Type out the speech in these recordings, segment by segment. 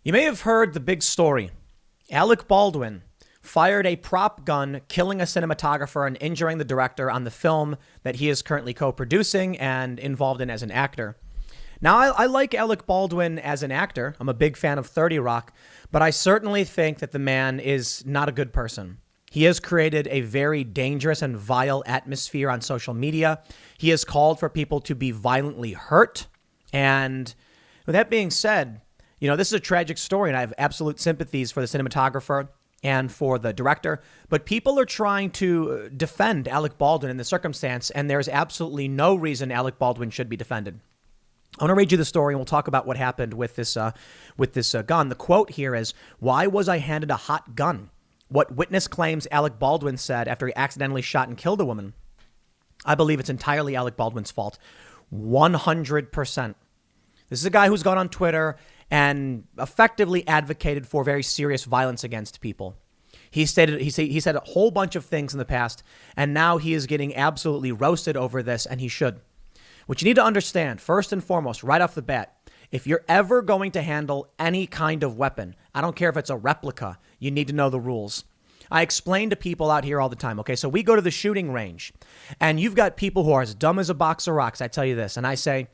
You may have heard the big story. Alec Baldwin fired a prop gun, killing a cinematographer and injuring the director on the film that he is currently co-producing and involved in as an actor. Now, I like Alec Baldwin as an actor. I'm a big fan of 30 Rock, but I certainly think that the man is not a good person. He has created a very dangerous and vile atmosphere on social media. He has called for people to be violently hurt. And with that being said, this is a tragic story, and I have absolute sympathies for the cinematographer and for the director. But people are trying to defend Alec Baldwin in this circumstance, and there's absolutely no reason Alec Baldwin should be defended. I want to read you the story, and we'll talk about what happened with this gun. The quote here is, "Why was I handed a hot gun? What witness claims Alec Baldwin said after he accidentally shot and killed a woman. I believe it's entirely Alec Baldwin's fault. 100%. This is a guy who's gone on Twitter and effectively advocated for very serious violence against people. He said a whole bunch of things in the past, and now he is getting absolutely roasted over this, and he should. What you need to understand, first and foremost, right off the bat, if you're ever going to handle any kind of weapon, I don't care if it's a replica, you need to know the rules. I explain to people out here all the time, okay? So we go to the shooting range, and you've got people who are as dumb as a box of rocks, I tell you this, and I say,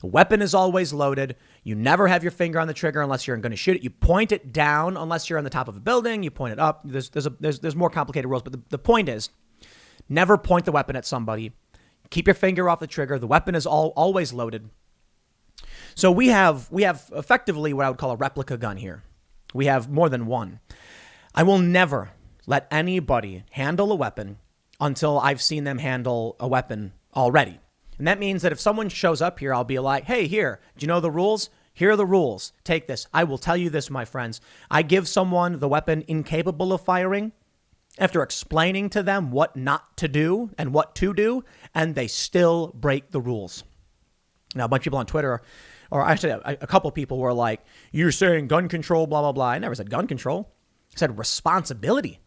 a weapon is always loaded. You never have your finger on the trigger unless you're going to shoot it. You point it down unless you're on the top of a building. You point it up. There's more complicated rules, but the point is, never point the weapon at somebody. Keep your finger off the trigger. The weapon is always loaded. So we have effectively what I would call a replica gun here. We have more than one. I will never let anybody handle a weapon until I've seen them handle a weapon already. And that means that if someone shows up here, I'll be like, hey, here, do you know the rules? Here are the rules. Take this. I will tell you this, my friends. I give someone the weapon incapable of firing after explaining to them what not to do and what to do, and they still break the rules. Now, a bunch of people on Twitter, or actually a couple of people were like, you're saying gun control, blah, blah, blah. I never said gun control. I said responsibility.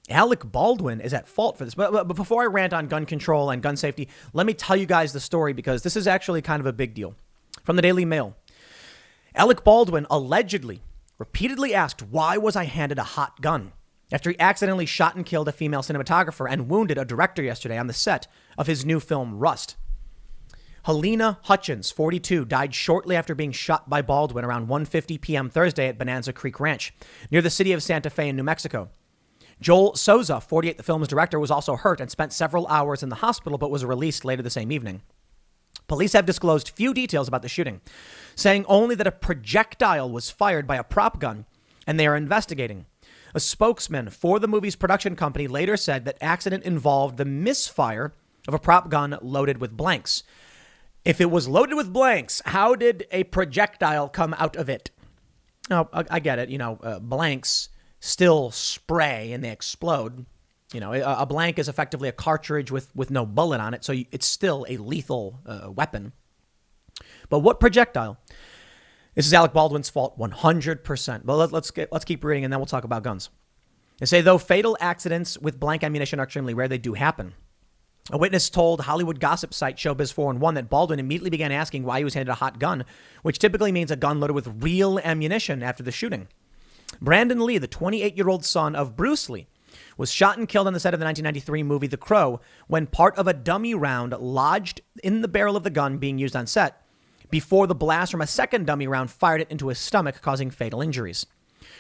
Alec Baldwin is at fault for this. But before I rant on gun control and gun safety, let me tell you guys the story because this is actually kind of a big deal. From the Daily Mail. Alec Baldwin allegedly, repeatedly asked, why was I handed a hot gun? After he accidentally shot and killed a female cinematographer and wounded a director yesterday on the set of his new film, Rust. Helena Hutchins, 42, died shortly after being shot by Baldwin around 1:50 p.m. Thursday at Bonanza Creek Ranch, near the city of Santa Fe in New Mexico. Joel Souza, 48, the film's director, was also hurt and spent several hours in the hospital, but was released later the same evening. Police have disclosed few details about the shooting, saying only that a projectile was fired by a prop gun, and they are investigating. A spokesman for the movie's production company later said that accident involved the misfire of a prop gun loaded with blanks. If it was loaded with blanks, how did a projectile come out of it? Oh, I get it. Blanks still spray and they explode. A blank is effectively a cartridge with no bullet on it, so it's still a lethal weapon. But what projectile? This is Alec Baldwin's fault, 100%. But let's keep reading, and then we'll talk about guns. They say, though fatal accidents with blank ammunition are extremely rare, they do happen. A witness told Hollywood gossip site Showbiz 411 that Baldwin immediately began asking why he was handed a hot gun, which typically means a gun loaded with real ammunition after the shooting. Brandon Lee, the 28-year-old son of Bruce Lee, was shot and killed on the set of the 1993 movie The Crow when part of a dummy round lodged in the barrel of the gun being used on set before the blast from a second dummy round fired it into his stomach, causing fatal injuries.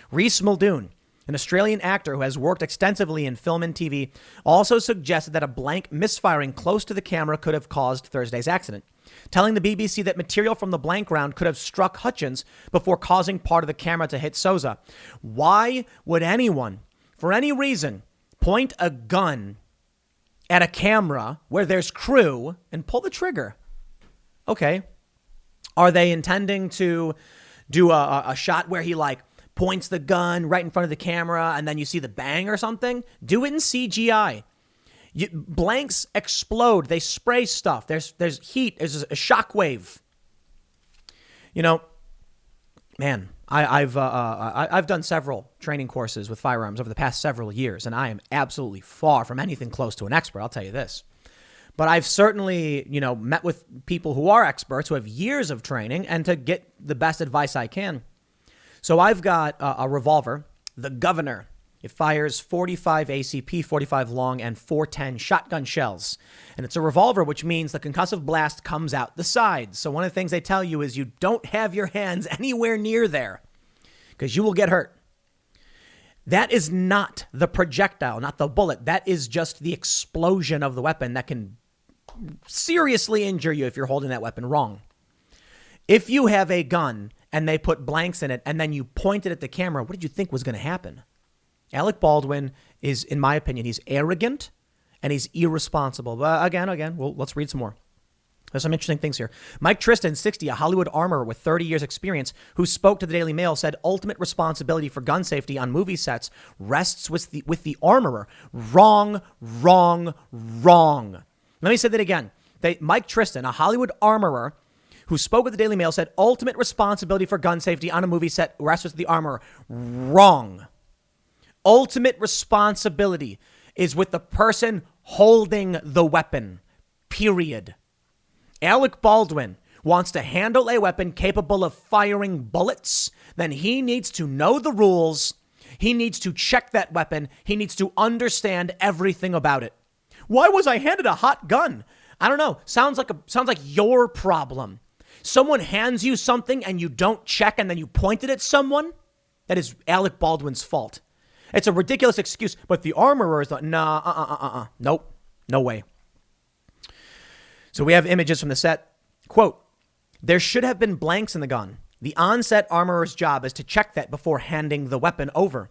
Reese Muldoon, an Australian actor who has worked extensively in film and TV, also suggested that a blank misfiring close to the camera could have caused Thursday's accident, telling the BBC that material from the blank round could have struck Hutchins before causing part of the camera to hit Souza. Why would anyone, for any reason, point a gun at a camera where there's crew and pull the trigger? Okay. Are they intending to do a shot where he points the gun right in front of the camera and then you see the bang or something? Do it in CGI. Blanks explode. They spray stuff. There's heat. There's a shockwave. Man, I've done several training courses with firearms over the past several years, and I am absolutely far from anything close to an expert. I'll tell you this. But I've certainly, met with people who are experts, who have years of training, and to get the best advice I can. So I've got a revolver, the Governor. It fires 45 ACP, 45 long, and 410 shotgun shells. And it's a revolver, which means the concussive blast comes out the sides. So one of the things they tell you is you don't have your hands anywhere near there because you will get hurt. That is not the projectile, not the bullet. That is just the explosion of the weapon that can seriously injure you if you're holding that weapon wrong. If you have a gun and they put blanks in it and then you point it at the camera, what did you think was going to happen? Alec Baldwin is, in my opinion, he's arrogant and he's irresponsible. But again, well, let's read some more. There's some interesting things here. Mike Tristan, 60, a Hollywood armorer with 30 years experience, who spoke to the Daily Mail, said ultimate responsibility for gun safety on movie sets rests with the armorer. Wrong. Let me say that again. Mike Tristan, a Hollywood armorer who spoke with the Daily Mail, said ultimate responsibility for gun safety on a movie set rests with the armorer. Wrong. Ultimate responsibility is with the person holding the weapon, period. Alec Baldwin wants to handle a weapon capable of firing bullets, then he needs to know the rules. He needs to check that weapon. He needs to understand everything about it. Why was I handed a hot gun? I don't know. Sounds like your problem. Someone hands you something and you don't check and then you point it at someone. That is Alec Baldwin's fault. It's a ridiculous excuse, but the armorer is like, nope, no way. So we have images from the set. Quote, there should have been blanks in the gun. The on-set armorer's job is to check that before handing the weapon over.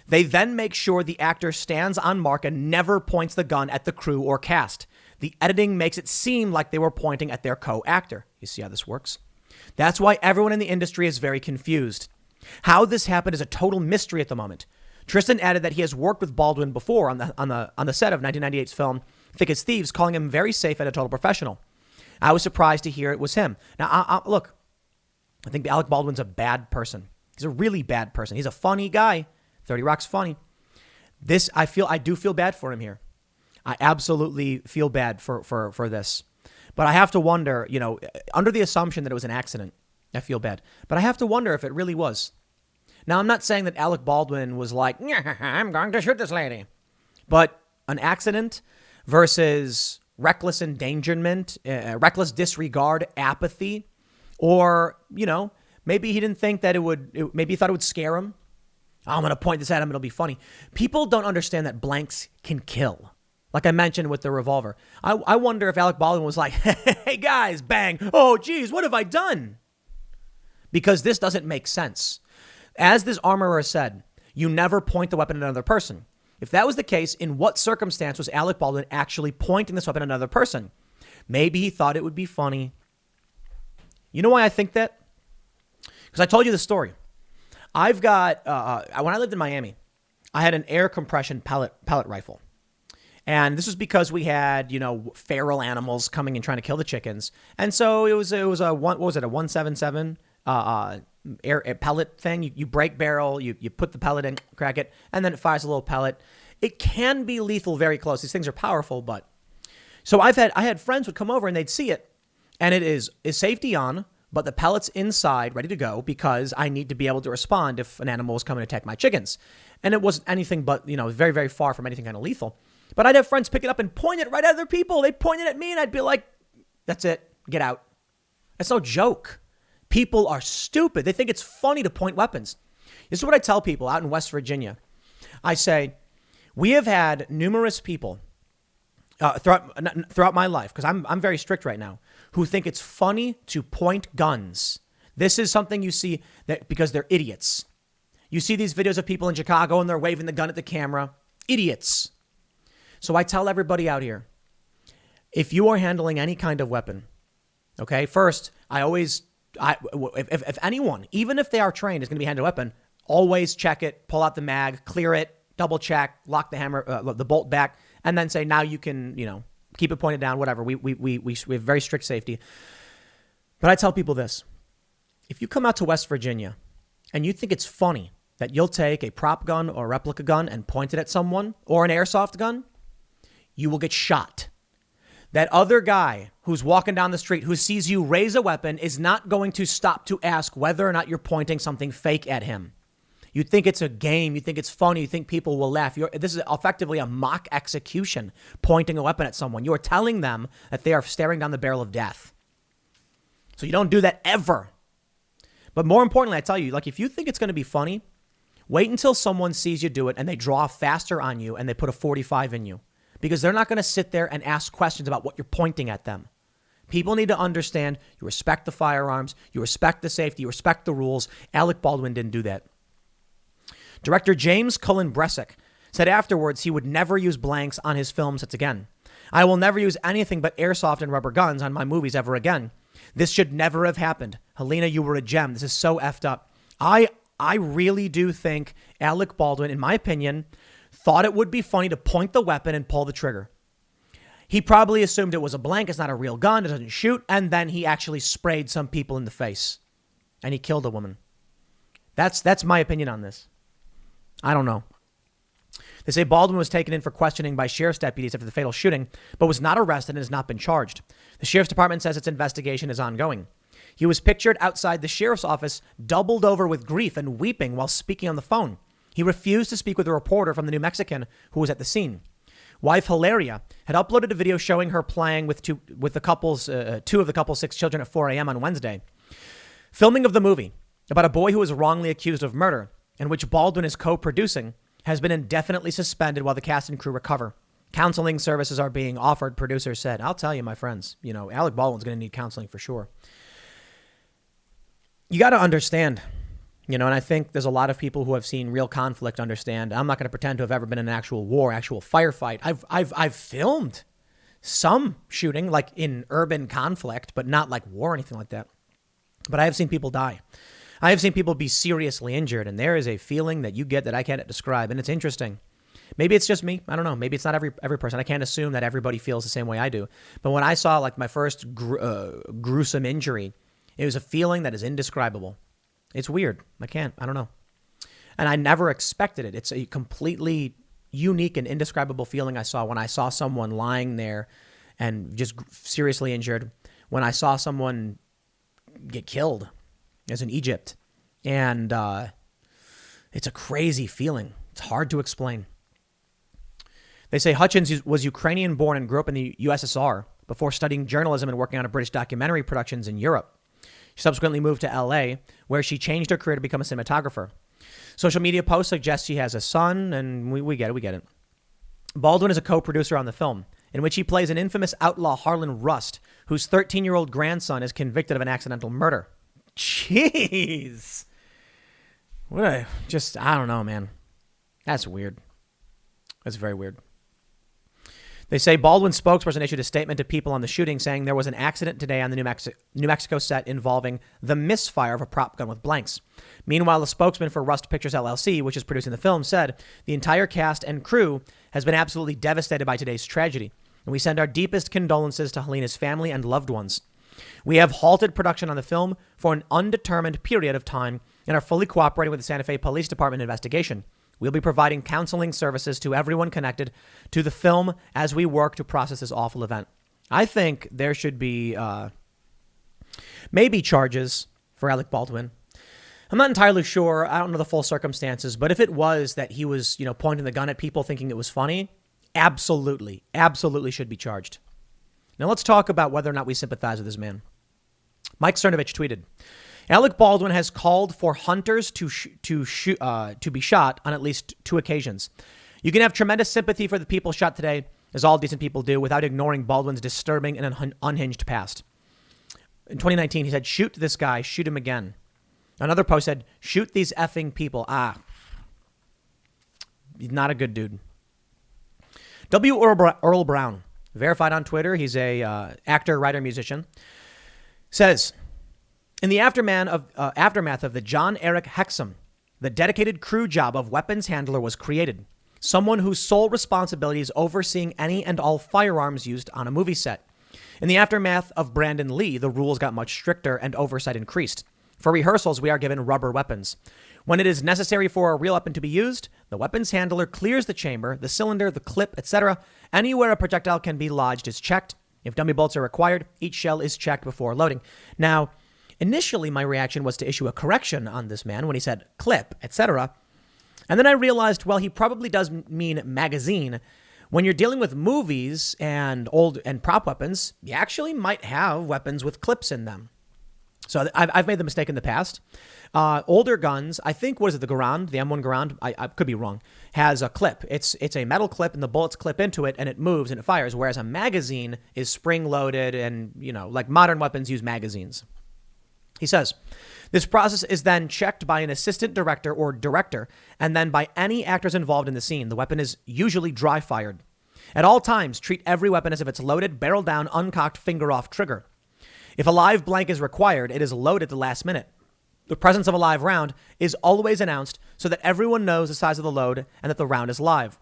They then make sure the actor stands on mark and never points the gun at the crew or cast. The editing makes it seem like they were pointing at their co-actor. You see how this works? That's why everyone in the industry is very confused. How this happened is a total mystery at the moment. Tristan added that he has worked with Baldwin before on the set of 1998's film Thick as Thieves, calling him very safe and a total professional. I was surprised to hear it was him. Now, look, I think Alec Baldwin's a bad person. He's a really bad person. He's a funny guy. 30 Rock's funny. I do feel bad for him here. I absolutely feel bad for this. But I have to wonder, under the assumption that it was an accident, I feel bad. But I have to wonder if it really was. Now, I'm not saying that Alec Baldwin was like, I'm going to shoot this lady. But an accident versus reckless endangerment, reckless disregard, apathy, or, maybe he didn't think that maybe he thought it would scare him. Oh, I'm going to point this at him. It'll be funny. People don't understand that blanks can kill. Like I mentioned with the revolver. I wonder if Alec Baldwin was like, hey, guys, bang. Oh, geez, what have I done? Because this doesn't make sense. As this armorer said, you never point the weapon at another person. If that was the case, in what circumstance was Alec Baldwin actually pointing this weapon at another person? Maybe he thought it would be funny. You know why I think that? Because I told you the story. I've got, when I lived in Miami, I had an air compression pellet rifle. And this was because we had, feral animals coming and trying to kill the chickens. And so it was a 177 air pellet thing. You break barrel, you put the pellet in, crack it, and then it fires a little pellet. It can be lethal very close. These things are powerful, but so I had friends would come over and they'd see it, and it is safety on, but the pellet's inside, ready to go, because I need to be able to respond if an animal was coming to attack my chickens. And it wasn't anything but, very, very far from anything kind of lethal. But I'd have friends pick it up and point it right at other people. They'd point it at me and I'd be like, that's it, get out. That's no joke. People are stupid. They think it's funny to point weapons. This is what I tell people out in West Virginia. I say, we have had numerous people throughout my life, because I'm very strict right now, who think it's funny to point guns. This is something you see that because they're idiots. You see these videos of people in Chicago and they're waving the gun at the camera. Idiots. So I tell everybody out here, if you are handling any kind of weapon, okay, first, if anyone, even if they are trained, is going to be handling a weapon, always check it, pull out the mag, clear it, double check, lock the hammer, the bolt back, and then say, now you can, keep it pointed down, whatever. We have very strict safety. But I tell people this. If you come out to West Virginia and you think it's funny that you'll take a prop gun or a replica gun and point it at someone or an airsoft gun, you will get shot. That other guy who's walking down the street, who sees you raise a weapon, is not going to stop to ask whether or not you're pointing something fake at him. You think it's a game. You think it's funny. You think people will laugh. This is effectively a mock execution, pointing a weapon at someone. You are telling them that they are staring down the barrel of death. So you don't do that ever. But more importantly, I tell you, like, if you think it's going to be funny, wait until someone sees you do it and they draw faster on you and they put a 45 in you, because they're not going to sit there and ask questions about what you're pointing at them. People need to understand you respect the firearms, you respect the safety, you respect the rules. Alec Baldwin didn't do that. Director James Cullen Bressick said afterwards he would never use blanks on his film sets again. I will never use anything but airsoft and rubber guns on my movies ever again. This should never have happened. Helena, you were a gem. This is so effed up. I really do think Alec Baldwin, in my opinion, thought it would be funny to point the weapon and pull the trigger. He probably assumed it was a blank. It's not a real gun. It doesn't shoot. And then he actually sprayed some people in the face and he killed a woman. That's my opinion on this. I don't know. They say Baldwin was taken in for questioning by sheriff's deputies after the fatal shooting, but was not arrested and has not been charged. The sheriff's department says its investigation is ongoing. He was pictured outside the sheriff's office, doubled over with grief and weeping while speaking on the phone. He refused to speak with a reporter from the New Mexican who was at the scene. Wife Hilaria had uploaded a video showing her playing with two of the couple's 6 children at 4 a.m. on Wednesday. Filming of the movie about a boy who was wrongly accused of murder, in which Baldwin is co-producing, has been indefinitely suspended while the cast and crew recover. Counseling services are being offered, producers said. I'll tell you, my friends, Alec Baldwin's going to need counseling for sure. You got to understand, and I think there's a lot of people who have seen real conflict understand. I'm not going to pretend to have ever been in an actual war, actual firefight. I've filmed some shooting, like in urban conflict, but not like war or anything like that. But I have seen people die. I have seen people be seriously injured, and there is a feeling that you get that I can't describe, and it's interesting. Maybe it's just me. I don't know. Maybe it's not every person. I can't assume that everybody feels the same way I do. But when I saw like my first gruesome injury, it was a feeling that is indescribable. It's weird. I don't know. And I never expected it. It's a completely unique and indescribable feeling I saw when I saw someone lying there and just seriously injured. When I saw someone get killed, as in Egypt. And it's a crazy feeling. It's hard to explain. They say Hutchins was Ukrainian-born and grew up in the USSR before studying journalism and working on British documentary productions in Europe. She subsequently moved to LA, where she changed her career to become a cinematographer. Social media posts suggest she has a son, and we get it. Baldwin is a co-producer on the film, in which he plays an infamous outlaw, Harlan Rust, whose 13-year-old grandson is convicted of an accidental murder. Jeez. I don't know, man. That's weird. That's very weird. They say Baldwin's spokesperson issued a statement to people on the shooting saying there was an accident today on the New Mexico set involving the misfire of a prop gun with blanks. Meanwhile, the spokesman for Rust Pictures LLC, which is producing the film, said the entire cast and crew has been absolutely devastated by today's tragedy, and we send our deepest condolences to Helena's family and loved ones. We have halted production on the film for an undetermined period of time and are fully cooperating with the Santa Fe Police Department investigation. We'll be providing counseling services to everyone connected to the film as we work to process this awful event. I think there should be maybe charges for Alec Baldwin. I'm not entirely sure. I don't know the full circumstances, but if it was that he was, pointing the gun at people thinking it was funny, absolutely should be charged. Now let's talk about whether or not we sympathize with this man. Mike Cernovich tweeted, Alec Baldwin has called for hunters to be shot on at least 2 occasions. You can have tremendous sympathy for the people shot today, as all decent people do, without ignoring Baldwin's disturbing and unhinged past. In 2019, he said, shoot this guy, shoot him again. Another post said, shoot these effing people. He's not a good dude. W. Earl Brown, verified on Twitter, he's a actor, writer, musician, says, in the aftermath of the John Eric Hexum, the dedicated crew job of weapons handler was created. Someone whose sole responsibility is overseeing any and all firearms used on a movie set. In the aftermath of Brandon Lee, the rules got much stricter and oversight increased. For rehearsals, we are given rubber weapons. When it is necessary for a real weapon to be used, the weapons handler clears the chamber, the cylinder, the clip, etc. Anywhere a projectile can be lodged is checked, If dummy bullets are required, each shell is checked before loading. Now, initially, my reaction was to issue a correction on this man when he said clip, etc. And then I realized, well, he probably does mean magazine. When you're dealing with movies and prop weapons, you actually might have weapons with clips in them. So I've made the mistake in the past. Older guns, I think, what is it, the Garand, the M1 Garand, I could be wrong, has a clip. It's a metal clip and the bullets clip into it and it moves and it fires, whereas a magazine is spring-loaded and, like modern weapons use magazines. He says, this process is then checked by an assistant director or director and then by any actors involved in the scene. The weapon is usually dry-fired. At all times, treat every weapon as if it's loaded, barrel down, uncocked, finger off trigger. If a live blank is required, it is loaded at the last minute. The presence of a live round is always announced so that everyone knows the size of the load and that the round is live.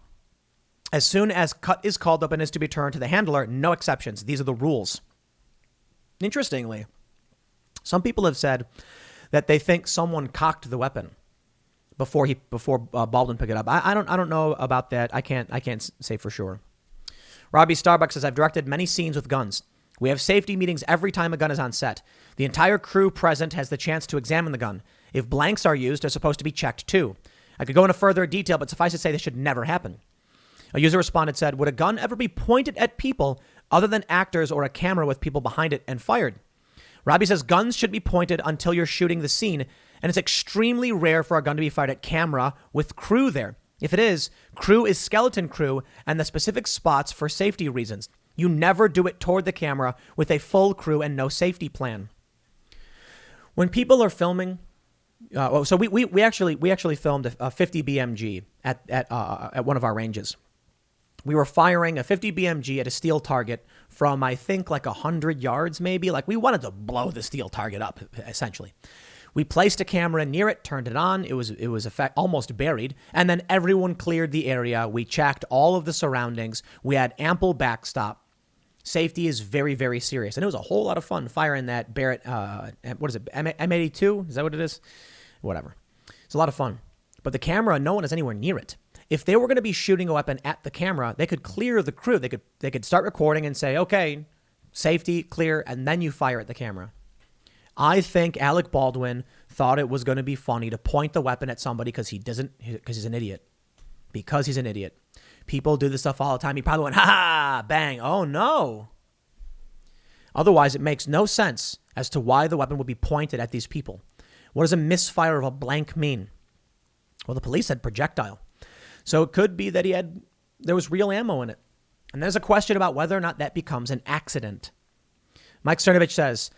As soon as cut is called up and is to be turned to the handler, no exceptions. These are the rules. Interestingly, some people have said that they think someone cocked the weapon before Baldwin picked it up. I don't know about that. I can't say for sure. Robbie Starbucks says, I've directed many scenes with guns. We have safety meetings every time a gun is on set. The entire crew present has the chance to examine the gun. If blanks are used, they're supposed to be checked too. I could go into further detail, but suffice to say this should never happen. A user responded, said, would a gun ever be pointed at people other than actors or a camera with people behind it and fired? Robbie says guns should be pointed until you're shooting the scene, and it's extremely rare for a gun to be fired at camera with crew there. If it is, crew is skeleton crew and the specific spots for safety reasons. You never do it toward the camera with a full crew and no safety plan. When people are filming, so we actually filmed a 50 BMG at one of our ranges. We were firing a 50 BMG at a steel target from, I think, like 100 yards, maybe. Like, we wanted to blow the steel target up, essentially. We placed a camera near it, turned it on. It was almost buried. And then everyone cleared the area. We checked all of the surroundings. We had ample backstop. Safety is very, very serious. And it was a whole lot of fun firing that Barrett, what is it, M82? Is that what it is? Whatever. It's a lot of fun. But the camera, no one is anywhere near it. If they were going to be shooting a weapon at the camera, they could clear the crew. They could start recording and say, okay, safety, clear, and then you fire at the camera. I think Alec Baldwin thought it was going to be funny to point the weapon at somebody because he's an idiot. Because he's an idiot. People do this stuff all the time. He probably went, ha, bang. Oh, no. Otherwise, it makes no sense as to why the weapon would be pointed at these people. What does a misfire of a blank mean? Well, the police said projectile. So it could be that there was real ammo in it. And there's a question about whether or not that becomes an accident. Mike Cernovich says,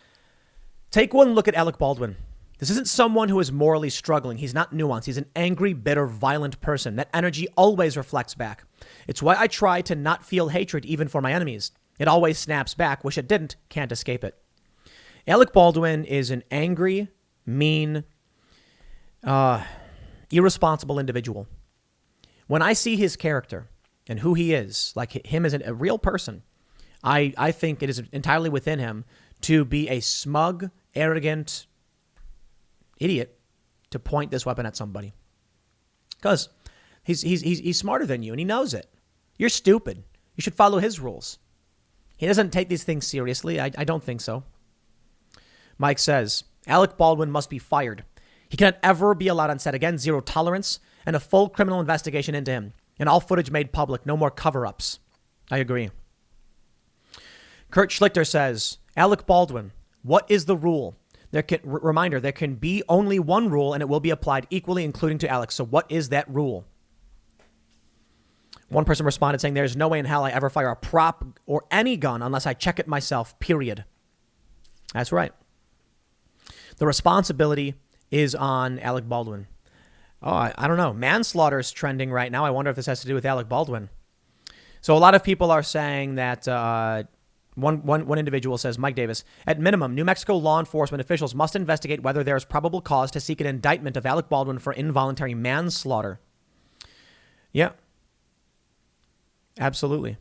take one look at Alec Baldwin. This isn't someone who is morally struggling. He's not nuanced. He's an angry, bitter, violent person. That energy always reflects back. It's why I try to not feel hatred even for my enemies. It always snaps back. Wish it didn't. Can't escape it. Alec Baldwin is an angry, mean, irresponsible individual. When I see his character and who he is, like him as a real person, I think it is entirely within him to be a smug, arrogant idiot to point this weapon at somebody. Because he's smarter than you and he knows it. You're stupid. You should follow his rules. He doesn't take these things seriously. I don't think so. Mike says, Alec Baldwin must be fired. He cannot ever be allowed on set again. Zero tolerance and a full criminal investigation into him. And all footage made public. No more cover-ups. I agree. Kurt Schlichter says, Alec Baldwin, what is the rule? Reminder, there can be only one rule and it will be applied equally, including to Alex. So what is that rule? One person responded saying, there's no way in hell I ever fire a prop or any gun unless I check it myself, period. That's right. The responsibility is on Alec Baldwin. Oh, I don't know. Manslaughter is trending right now. I wonder if this has to do with Alec Baldwin. So a lot of people are saying that one individual says, Mike Davis, at minimum, New Mexico law enforcement officials must investigate whether there is probable cause to seek an indictment of Alec Baldwin for involuntary manslaughter. Yeah. Absolutely.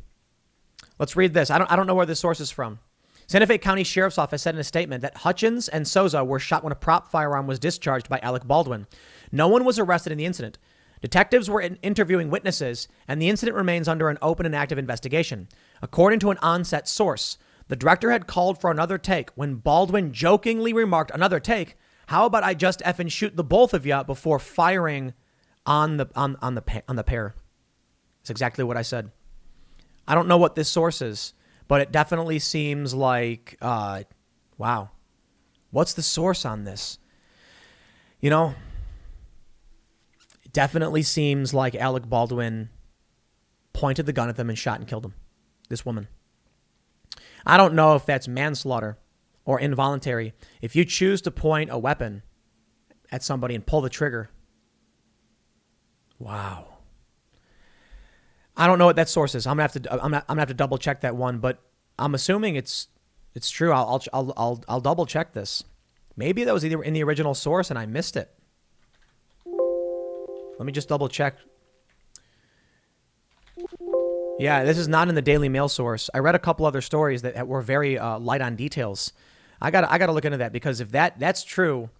Let's read this. I don't know where this source is from. Santa Fe County Sheriff's Office said in a statement that Hutchins and Souza were shot when a prop firearm was discharged by Alec Baldwin. No one was arrested in the incident. Detectives were interviewing witnesses, and the incident remains under an open and active investigation. According to an on-set source, The director had called for another take when Baldwin jokingly remarked, "Another take? How about I just effing shoot the both of you before firing on the pair?" It's exactly what I said. I don't know what this source is, but it definitely seems like, wow. What's the source on this? You know, it definitely seems like Alec Baldwin pointed the gun at them and shot and killed him. This woman. I don't know if that's manslaughter or involuntary. If you choose to point a weapon at somebody and pull the trigger. Wow. I don't know what that source is. I'm gonna have to double check that one, but I'm assuming it's true. I'll double check this. Maybe that was either in the original source and I missed it. Let me just double check. Yeah, this is not in the Daily Mail source. I read a couple other stories that were very light on details. I gotta look into that, because if that's true,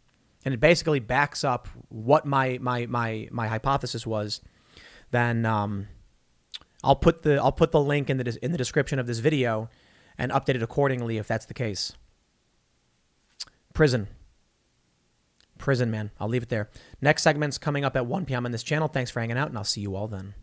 and it basically backs up what my hypothesis was, then I'll put the link in the description of this video and update it accordingly if that's the case. Prison, man. I'll leave it there. Next segment's coming up at 1 p.m. on this channel. Thanks for hanging out, and I'll see you all then.